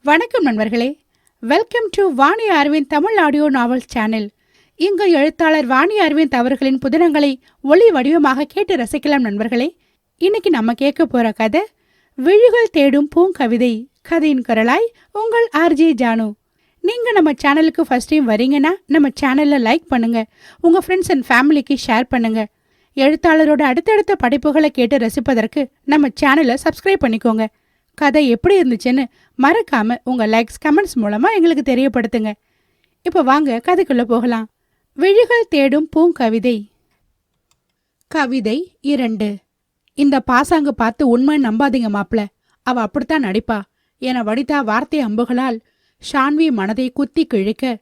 வணக்கம் நண்பர்களே, welcome to Vani Aravind Tamil audio novels channel. இங்கு எழுத்தாளர் வாணி அரவிந்த் அவர்களின் புதினங்களை ஒளி வடிவமாக கேட்டு ரசிக்கலாம் நண்பர்களே. இன்னைக்கு நம்ம கேட்க போற கதை விழிகள் தேடும் பூங்கவிதை. கதையின் குரலாய் உங்கள் ஆர்ஜே ஜானு. நீங்க நம்ம சேனலுக்கு ஃபர்ஸ்ட் டைம் வரீங்கன்னா நம்ம சேனல்ல லைக் பண்ணுங்க, உங்க ஃப்ரெண்ட்ஸ் அண்ட் ஃபேமிலிக்கு ஷேர் பண்ணுங்க. எழுத்தாளரோட அடுத்தடுத்த படைப்புகளை கேட்டு ரசிப்பதற்கு நம்ம சேனலை சப்ஸ்கிரைப் பண்ணிக்கோங்க. கதை எப்படி இருந்துச்சுன்னு மறக்காம உங்க லைக்ஸ் கமெண்ட்ஸ் மூலமா எங்களுக்கு தெரியப்படுத்துங்க. இப்போ வாங்க கதைக்குள்ள போகலாம். விழிகள் தேடும் பூங்கவிதை. கவிதை 2. இந்த பாசாங்க பார்த்து உண்மை நம்பாதீங்க மாப்ள, அவ அப்படித்தான் நடிப்பா என வடித்தா வார்த்தை அம்புகளால் ஷான்வி மனதை குத்தி கிழிக்க.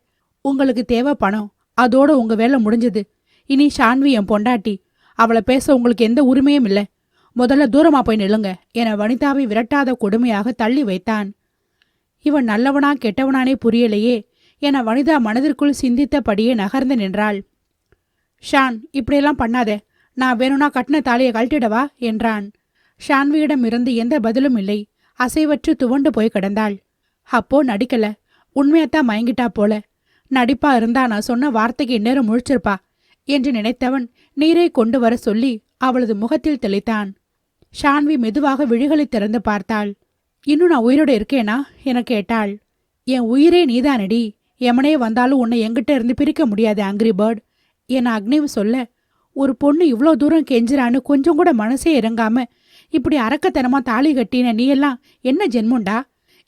உங்களுக்கு தேவை பணம், அதோட உங்க வேலை முடிஞ்சது. இனி ஷான்வி என் பொண்டாட்டி, அவளை பேச உங்களுக்கு எந்த உரிமையும் இல்லை. முதல்ல தூரமா போய் நில்லுங்க என வனிதாவை விரட்டாத கொடுமையாக தள்ளி வைத்தான். இவன் நல்லவனா கெட்டவனானே புரியலையே என வனிதா மனதிற்குள் சிந்தித்தபடியே நகர்ந்து நின்றாள். ஷான், இப்படியெல்லாம் பண்ணாதே, நான் வேணும்னா கட்டின தாலியை கழட்டிடவா என்றான். ஷான்வியிடம் இருந்து எந்த பதிலும் இல்லை. அசைவற்று துவண்டு போய் கிடந்தாள். அப்போ நடிக்கல, உண்மையத்தான் மயங்கிட்டா போல. நடிப்பா இருந்தா நான் சொன்ன வார்த்தைக்கு இந்நேரம் முழிச்சிருப்பா என்று நினைத்தவன் நீரை கொண்டு வர சொல்லி அவளது முகத்தில் தெளித்தான். ஷான்வி மெதுவாக விழிகளை திறந்து பார்த்தாள். இன்னும் நான் உயிரோடு இருக்கேனா என கேட்டாள். என் உயிரே நீதானடி, எமனே வந்தாலும் உன்னை எங்கிட்ட இருந்து பிரிக்க முடியாது ஆங்கிரி பேர்ட் என அக்னிவ் சொல்ல, ஒரு பொண்ணு இவ்வளோ தூரம் கெஞ்சிரான்னு கொஞ்சம் கூட மனசே இறங்காம இப்படி அரக்கத்தனமா தாலி கட்டின நீ எல்லாம் என்ன ஜென்மண்டா?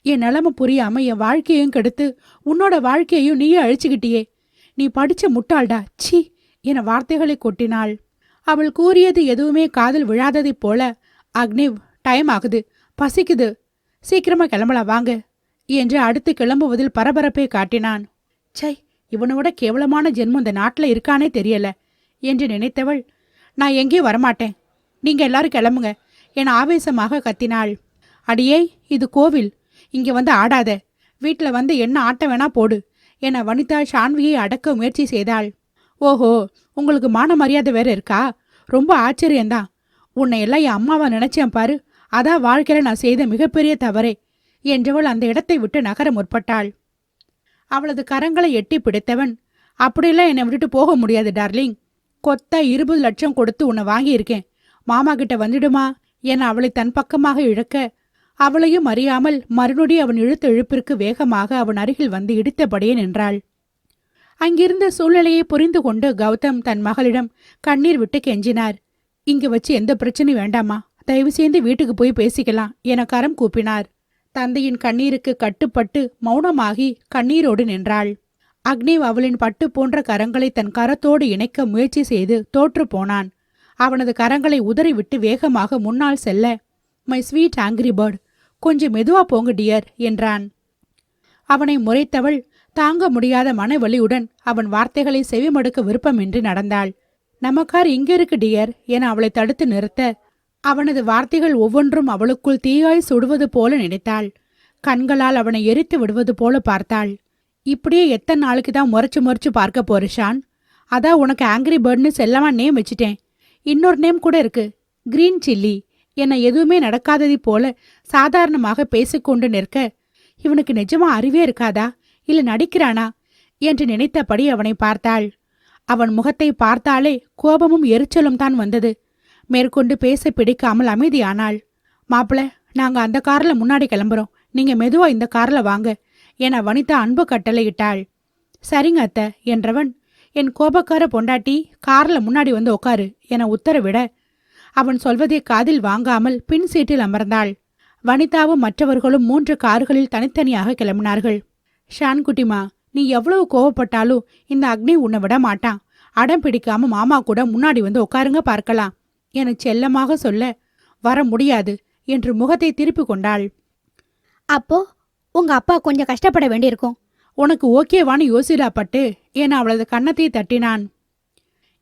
என் நிலைமை புரியாம என் வாழ்க்கையும் கெடுத்து உன்னோட வாழ்க்கையையும் நீயே அழிச்சுக்கிட்டியே. நீ படிச்ச முட்டாள்டா, சி என வார்த்தைகளை கொட்டினாள். அவள் கூறியது எதுவுமே காதில் விழாததைப் போல, அக்னிவ், டைம் ஆகுது, பசிக்குது, சீக்கிரமா கிளம்பலாம் வாங்க என்று அடுத்து கிளம்புவதில் பரபரப்பை காட்டினான். சை, இவனை விட கேவலமான ஜென்மம் இந்த நாட்டில் இருக்கானே தெரியல என்று நினைத்தவள், நான் எங்கேயும் வரமாட்டேன், நீங்க எல்லாரும் கிளம்புங்க என ஆவேசமாக கத்தினாள். அடியே, இது கோவில், இங்க வந்து ஆடாத, வீட்டில் வந்து என்ன ஆட்டம் வேணா போடு என வனிதா ஷான்வியை அடக்க முயற்சி செய்தாள். ஓஹோ, உங்களுக்கு மான மரியாதை வேற இருக்கா? ரொம்ப ஆச்சரியந்தான். உன்னை எல்லாம் என் அம்மாவை நினைச்சேன் பாரு, அதான் வாழ்க்கையில நான் செய்த மிகப்பெரிய தவறே என்றவள் அந்த இடத்தை விட்டு நகர முற்பட்டாள். அவளது கரங்களை எட்டி பிடித்தவன், அப்படியெல்லாம் என்னை விட்டுட்டு போக முடியாது டார்லிங். கொத்தா 20 லட்சம் கொடுத்து உன்னை வாங்கியிருக்கேன், மாமா கிட்ட வந்துடுமா என அவளை தன் பக்கமாக இழுக்க, அவளையும் அறியாமல் மறுநொடி அவன் இழுத்த இழுப்பிற்கு வேகமாக அவன் அருகில் வந்து இடித்தபடியே நின்றாள். அங்கிருந்த சூழ்நிலையை புரிந்து கொண்டு கௌதம் தன் மகளிடம் கண்ணீர் விட்டு கெஞ்சினார். இங்கு வச்சு எந்த பிரச்சனையும் வேண்டாமா, தயவு செய்து வீட்டுக்கு போய் பேசிக்கலாம் என கரம் கூப்பினார். தந்தையின் கண்ணீருக்கு கட்டுப்பட்டு மௌனமாகி கண்ணீரோடு நின்றாள். அக்னிவ் அவளின் பட்டு போன்ற கரங்களை தன் கரத்தோடு இணைக்க முயற்சி செய்து தோற்று போனான். அவனது கரங்களை உதறிவிட்டு வேகமாக முன்னால் செல்ல, மை ஸ்வீட் ஆங்கிரி பேர்ட், கொஞ்சம் மெதுவா போங்க டியர் என்றான். அவனை முறைத்தவள் தாங்க முடியாத மனவலியுடன் அவன் வார்த்தைகளை செவிமடுக்க விருப்பமின்றி நடந்தாள். நமக்கார் இங்க இருக்கு டியர் என அவளை தடுத்து நிறுத்த, அவனது வார்த்தைகள் ஒவ்வொன்றும் அவளுக்குள் தீயாய் சுடுவது போல நினைத்தாள். கண்களால் அவனை எரித்து விடுவது போல பார்த்தாள். இப்படியே எத்தனை நாளுக்கு தான் முறைச்சு முறைச்சு பார்க்க போற ஷான்? அதான் உனக்கு ஆங்கிரி பேர்ட்னு செல்லமா நேம் வச்சுட்டேன். இன்னொரு நேம் கூட இருக்கு, கிரீன் சில்லி என எதுவுமே நடக்காததை போல சாதாரணமாக பேசிக்கொண்டு நிற்க, இவனுக்கு நிஜமா அறிவே இருக்காதா இல்ல நடிக்கிறானா என்று நினைத்தபடி அவனை பார்த்தாள். அவன் முகத்தை பார்த்தாலே கோபமும் எரிச்சலும் தான் வந்தது. மேற்கொண்டு பேச பிடிக்காமல் அமைதியானாள். மாப்பிள, நாங்க அந்த கார்ல முன்னாடி கிளம்புறோம், நீங்க மெதுவா இந்த கார்ல வாங்க என வனிதா அன்பு கட்டளையிட்டாள். சரிங்க அத்தை என்றவன், என் கோபக்கார பொண்டாட்டி கார்ல முன்னாடி வந்து உட்காரு என உத்தரவிட, அவன் சொல்வதை காதில் வாங்காமல் பின் சீட்டில் அமர்ந்தாள். வனிதாவும் மற்றவர்களும் 3 கார்களில் தனித்தனியாக கிளம்பினார்கள். ஷான் குட்டிமா, நீ எவ்வளவு கோவப்பட்டாலும் இந்த அக்னி உன்னை விட மாட்டான். அடம் பிடிக்காம மாமா கூட முன்னாடி வந்து உட்காருங்க பார்க்கலாம் என செல்லமாக சொல்ல, வர முடியாது என்று முகத்தை திருப்பி கொண்டாள். அப்போ உங்க அப்பா கொஞ்சம் கஷ்டப்பட வேண்டியிருக்கும். உனக்கு ஓகேவான்னு யோசிடா பட்டு என அவளது கன்னத்தை தட்டினான்.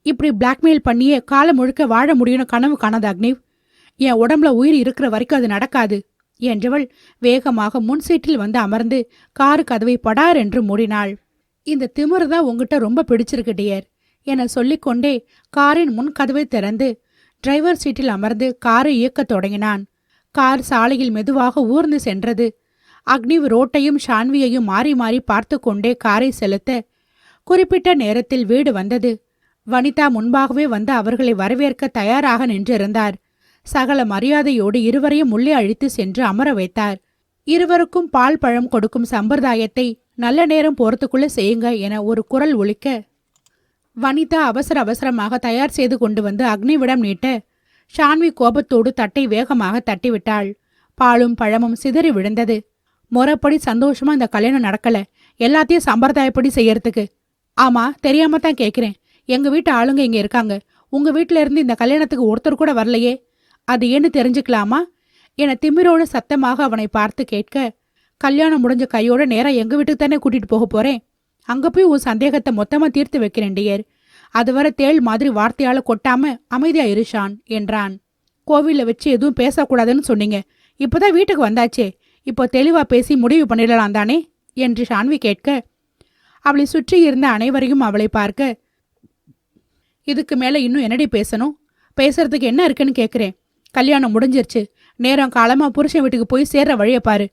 இப்படி பிளாக்மெயில் பண்ணியே காலம் முழுக்க வாழ முடியும்னு கனவு காணாத அக்னிவ், என் உடம்புல உயிர் இருக்கிற வரைக்கும் அது நடக்காது என்றவள் வேகமாக முன் சீட்டில் வந்து அமர்ந்து காரு கதவை படார் என்று மூடினாள். இந்த திமிருதான் உங்ககிட்ட ரொம்ப பிடிச்சிருக்கு டியர் என சொல்லிக்கொண்டே காரின் முன் கதவை திறந்து டிரைவர் சீட்டில் அமர்ந்து காரை இயக்கத் தொடங்கினான். கார் சாலையில் மெதுவாக ஊர்ந்து சென்றது. அக்னிவ் ரோட்டையும் ஷான்வியையும் மாறி மாறி பார்த்து கொண்டே காரை செலுத்த குறிப்பிட்ட நேரத்தில் வீடு வந்தது. வனிதா முன்பாகவே வந்து அவர்களை வரவேற்க தயாராக நின்றிருந்தார். சகல மரியாதையோடு இருவரையும் உள்ளே அழைத்து சென்று அமர வைத்தார். இருவருக்கும் பால் பழம் கொடுக்கும் சம்பிரதாயத்தை நல்ல நேரம் போறதுக்குள்ள செய்யுங்க என ஒரு குரல் ஒலிக்க வனிதா அவசர அவசரமாக தயார் செய்து கொண்டு வந்து அக்னிவிடம் நீட்ட ஷான்வி கோபத்தோடு தட்டை வேகமாக தட்டிவிட்டாள். பாலும் பழமும் சிதறி விழுந்தது. முறைப்படி சந்தோஷமா இந்த கல்யாணம் நடக்கல, எல்லாத்தையும் சம்பிரதாயப்படி செய்யறதுக்கு. ஆமா, தெரியாம தான் கேட்கிறேன். எங்க வீட்டு ஆளுங்க இங்க இருக்காங்க, உங்க வீட்டுல இருந்து இந்த கல்யாணத்துக்கு ஒருத்தர் கூட வரலையே, அது ஏன்னு தெரிஞ்சுக்கலாமா என திமிரோடு சத்தமாக அவனை பார்த்து கேட்க, கல்யாணம் முடிஞ்ச கையோட நேரா எங்க வீட்டுக்கு தானே கூட்டிட்டு போக போறேன். அங்க போய் உன் சந்தேகத்தை மொத்தமா தீர்த்து வைக்கிறேன் டியர். அதுவரை தேள் மாதிரி வார்த்தையால கொட்டாம அமைதியா இருஷான் என்றான். கோவில்ல வச்சு எதுவும் பேசக்கூடாதுன்னு சொன்னீங்க, இப்பதான் வீட்டுக்கு வந்தாச்சே, இப்போ தெளிவா பேசி முடிவு பண்ணிடலாம் தானே என்று ஷான்வி கேட்க, அவளை சுற்றி இருந்த அனைவரையும் அவளை பார்க்க, இதுக்கு மேல இன்னும் என்னடி பேசணும்? பேசுறதுக்கு என்ன இருக்குன்னு கேட்கிறேன். கல்யாணம் முடிஞ்சிருச்சு, நேரம் காலமா புருஷன் வீட்டுக்கு போய் சேர்ற வழியை பாரு.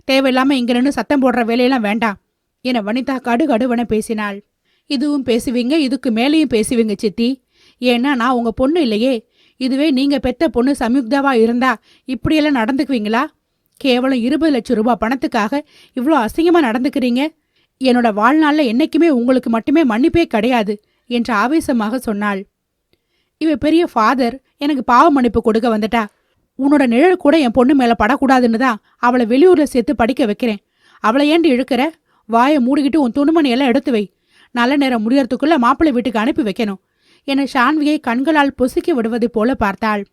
தேவையில்லாம இங்க நின்று சத்தம் போடுற வேலையெல்லாம் வேண்டாம் என வனிதா கடுகடுவன பேசினாள். இதுவும் பேசுவீங்க, இதுக்கு மேலேயும் பேசுவீங்க சித்தி. ஏன்னா நான் உங்க பொண்ணு இல்லையே. இதுவே நீங்க பெத்த பொண்ணு சம்யுக்தாவா இருந்தா இப்படியெல்லாம் நடந்துக்குவீங்களா? கேவலம் 20 லட்சம் ரூபாய் பணத்துக்காக இவ்வளோ அசிங்கமா நடந்துக்கிறீங்க. என்னோட வாழ்நாள்ல என்னைக்குமே உங்களுக்கு மட்டுமே மன்னிப்பே கிடையாது என்று ஆவேசமாக சொன்னாள். இவ பெரிய ஃபாதர் எனக்கு பாவ மன்னிப்பு கொடுக்க வந்துட்டா. உன்னோட நிழல் கூட என் பொண்ணு மேல படக்கூடாதுன்னு தான் அவளை வெளியூர்ல சேர்த்து படிக்க வைக்கிறேன். அவளை ஏண்டி இழுக்கிற? வாயை மூடிக்கிட்டு உன் துணிமணி எல்லாம் எடுத்து வை. நல்ல நேரம் முடியறதுக்குள்ள மாப்பிள்ளை வீட்டுக்கு அனுப்பி வைக்கணும் என ஷான்வியை கண்களால் பொசுக்கி விடுவது போல பார்த்தாள்.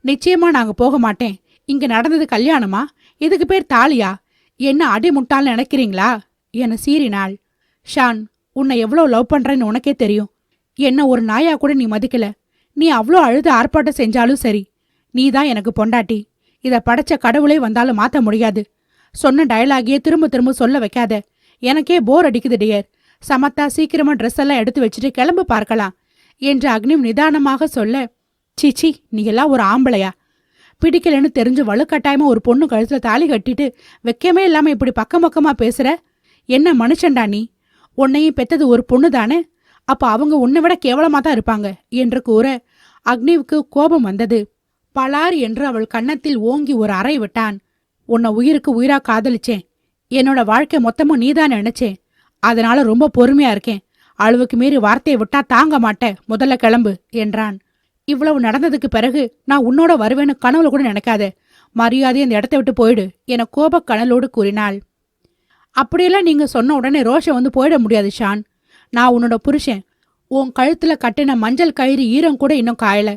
நிச்சயமா நாங்க போக மாட்டேன். இங்க நடந்தது கல்யாணமா? இதுக்கு பேர் தாலியா? என்ன அடிமுட்டால்னு நினைக்கிறீங்களா என சீறினாள். ஷான், உன்னை எவ்வளோ லவ் பண்றேன்னு உனக்கே தெரியும். என்ன ஒரு நாயா கூட நீ மதிக்கல. நீ அவ்வளோ அழுது ஆர்ப்பாட்டம் செஞ்சாலும் சரி, நீ தான் எனக்கு பொண்டாட்டி. இத படைச்ச கடவுளே வந்தாலும் மாத்த முடியாது. சொன்ன டயலாகியே திரும்ப திரும்ப சொல்ல வைக்காத. எனக்கே போர் அடிக்குது டியர். சமத்தா சீக்கிரமா ட்ரெஸ் எல்லாம் எடுத்து வச்சுட்டு கிளம்பு பார்க்கலாம் என்று அக்னிம் நிதானமாக சொல்ல, சீச்சி, நீ எல்லாம் ஒரு ஆம்பளையா? பிடிக்கலன்னு தெரிஞ்சு வலுக்கட்டாயமா ஒரு பொண்ணு கழுத்துல தாலி கட்டிட்டு வெக்கமே இல்லாம இப்படி பக்கம் பக்கமா பேசுற? என்ன மனுஷன்டா நீ? உன்னையும் பெத்தது ஒரு பொண்ணு தானே? அப்ப அவங்க உன்னை விட கேவலமா தான் இருப்பாங்க என்று கூற அக்னிவுக்கு கோபம் வந்தது. பலார் என்று அவள் கன்னத்தில் ஓங்கி ஒரு அறை விட்டான். உன்னை உயிருக்கு உயிரா காதலிச்சேன். என்னோட வாழ்க்கை மொத்தமும் நீதான் நினைச்சேன். அதனால ரொம்ப பொறுமையா இருக்கேன். அளவுக்கு மீறி வார்த்தையை விட்டா தாங்க மாட்டேன். முதல்ல கிளம்பு என்றான். இவ்வளவு நடந்ததுக்கு பிறகு நான் உன்னோட வருவேன்னு கனவுல கூட நினைக்காத. மரியாதையை இந்த இடத்த விட்டு போயிடு என கோபக் கனலோடு கூறினாள். அப்படியெல்லாம் நீங்க சொன்ன உடனே ரோஷம் வந்து போயிட முடியாது ஷான். நான் உன்னோட புருஷன். உன் கழுத்துல கட்டின மஞ்சள் கயிறு ஈரம் கூட இன்னும் காயல.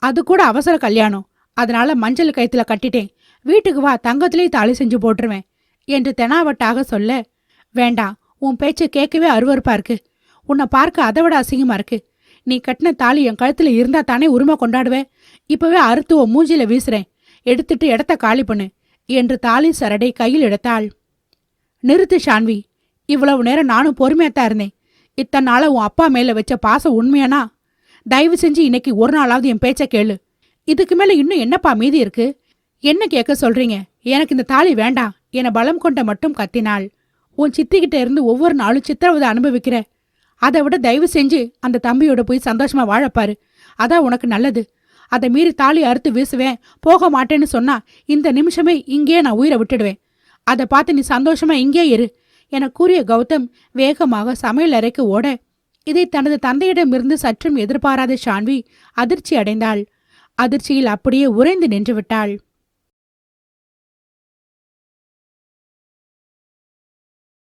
அது கூட அவசர கல்யாணம். அதனால மஞ்சள் கயித்துல கட்டிட்டேன். வீட்டுக்கு வா, தங்கத்திலேயே தாலி செஞ்சு போட்டுருவேன் என்று தெனாவட்டாக சொல்ல, வேண்டாம், உன் பேச்சு கேட்கவே அருவருப்பா இருக்கு. உன்னை பார்க்க அதை விட அசிங்கமா இருக்கு. நீ கட்டின தாலி என் கழுத்துல இருந்தா தானே உரிமை கொண்டாடுவேன். இப்பவே அறுத்து உன் மூஞ்சில வீசுறேன். எடுத்துட்டு இடத்த காலி பண்ணு என்று தாலி சரடை கையில் எடுத்தாள். நிறுத்து ஷான்வி. இவ்வளவு நேரம் நானும் பொறுமையாத்தான் இருந்தேன். இத்தனை நாள உன் அப்பா மேல வச்ச பாசம் உண்மையானா? தயவு செஞ்சு இன்னைக்கு ஒரு நாளாவது என் பேச்ச கேளு. இதுக்கு மேல இன்னும் என்னப்பா மீதி இருக்கு? என்ன கேட்க சொல்றீங்க? எனக்கு இந்த தாலி வேண்டாம் என பலம் கொண்ட மட்டும் கத்தினாள். உன் சித்திக்கிட்ட இருந்து ஒவ்வொரு நாளும் சித்திரவதை அனுபவிக்கிற. அதை விட தயவு செஞ்சு அந்த தம்பியோட போய் சந்தோஷமா வாழப்பாரு. அதான் உனக்கு நல்லது. அதை மீறி தாலி அறுத்து வீசுவேன், போக மாட்டேன்னு சொன்னா இந்த நிமிஷமே இங்கே நான் உயிரை விட்டுடுவேன். அதை பார்த்து நீ சந்தோஷமா இங்கே இரு என கூறிய கௌதம் வேகமாக சமையல் அறைக்கு ஓட, இதை தனது தந்தையிடமிருந்து சற்றும் எதிர்பாராத ஷான்வி அதிர்ச்சி அடைந்தாள். அதிர்ச்சியில் அப்படியே உறைந்து நின்று விட்டாள்.